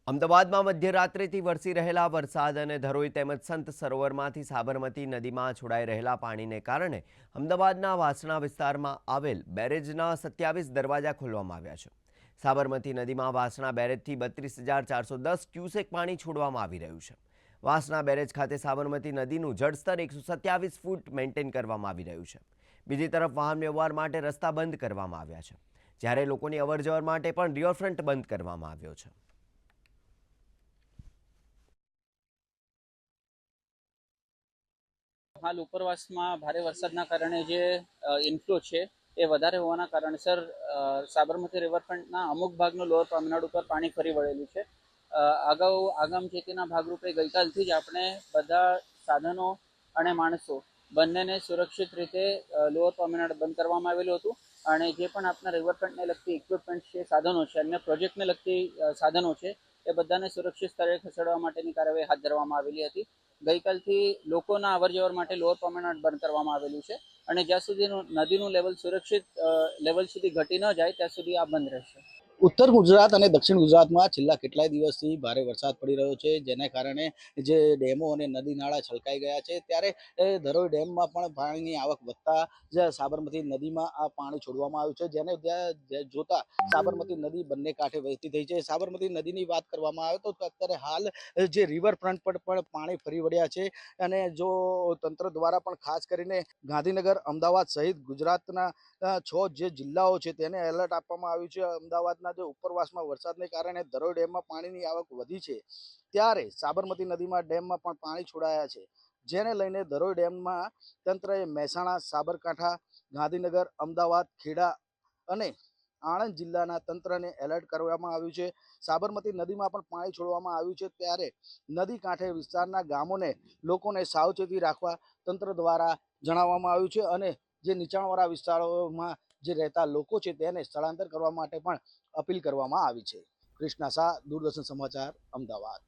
અમદાવાદમાં મધ્યરાત્રિથી વરસી રહેલા વરસાદ અને ધરોઈ તેમજ સંત સરોવરમાંથી સાબરમતી નદીમાં છોડાઈ રહેલા પાણીને કારણે અમદાવાદના વાસણા વિસ્તારમાં આવેલ બેરેજના 27 દરવાજા ખોલવામાં આવ્યા છે। સાબરમતી નદીમાં વાસણા બેરેજથી 32,410 ક્યુસેક પાણી છોડવામાં આવી રહ્યું છે। વાસણા બેરેજ ખાતે સાબરમતી નદીનું જળસ્તર 127 ફૂટ મેન્ટેન કરવામાં આવી રહ્યું છે। બીજી તરફ વાહન વ્યવહાર માટે રસ્તા બંધ કરવામાં આવ્યા છે, જ્યારે લોકોની અવરજવર માટે પણ રિવરફ્રન્ટ બંધ કરવામાં આવ્યો છે। हाल उपरवास में भारे वरसादना कारणे जे इनफ्लो है ए वधारे होवाना कारणसर साबरमती रिवरफ्रंटना अमुक भागनो लोअर तमिलनाडु पर पाणी फरी वळेलुं छे। अगाऊ आगाम खेतीना भागरूपे गईकालथी ज आपणे बधा साधनो अने माणसो बंनेने सुरक्षित रीते लोअर तमिलनाडु बंद करवामां आवेलुं हतुं अने जे पण आपना रिवरफ्रंटने लगती इक्विपमेंट छे, साधनो छे, अन्य प्रोजेक्टने लगती साधनो छे ए बधाने सुरक्षित स्थळे खसेडवा माटेनी कार्यवाही हाथ धरवामां आवेली हती। गईकालथी लोकोना अवरजवर माटे लोअर तमिलनाडु बंद करवामां आवेलुं छे अने ज्यां सुधी नदीनुं लेवल सुरक्षित लेवल सुधी घटी न जाय त्यां सुधी आ बंद रहेशे। उत्तर गुजरात और दक्षिण गुजरात में छेल्ला केटलाय दिवसथी भारे वरसाद पड़ी रह्यो छे, जेने कारणे जे डेमो और नदी नाळा छलकाई गया है। त्यारे धरोई डेम में पण पाणीनी आवक वधता ज साबरमती नदी में आ पाणी छोड़वामां आव्युं छे, जेने जोता साबरमती नदी बंने कांठे वहेती थई छे। साबरमती नदीनी वात करवामां आवे तो अत्यारे हाल जे रिवरफ्रंट पर पण पाणी फरी वळ्या छे अने जो तंत्र द्वारा पण खास करीने गांधीनगर, अमदावाद सहित गुजरातना 6 जे जिल्लाओ छे तेने एलर्ट आपवामां आव्युं छे। अमदावादना जे उपरवासमां वरसादने कारणे धरोई डेममां पाणीनी आवक वधी छे, त्यारे साबरमती नदीमां डेममां पण पाणी छोड़ाया छे, जेने लईने धरोई डेममां तंत्रए महेसाणा, साबरकांठा, गांधीनगर, अमदावाद, खेड़ा अने आणंद जिल्लाना तंत्रने एलर्ट करवामां आव्युं छे। साबरमती नदीमां पण पाणी छोड़वामां आव्युं छे, त्यारे नदी कांठे विस्ताરના ગામોને લોકોને સાવચેતી રાખવા તંત્ર દ્વારા જણાવવામાં આવ્યું છે અને જે નીચાણવાળા વિસ્તારોમાં જે રહેતા લોકો છે તેને સ્થળાંતર કરવા માટે પણ અપીલ કરવામાં આવી છે। કૃષ્ણા શાહ, દૂરદર્શન સમાચાર, અમદાવાદ।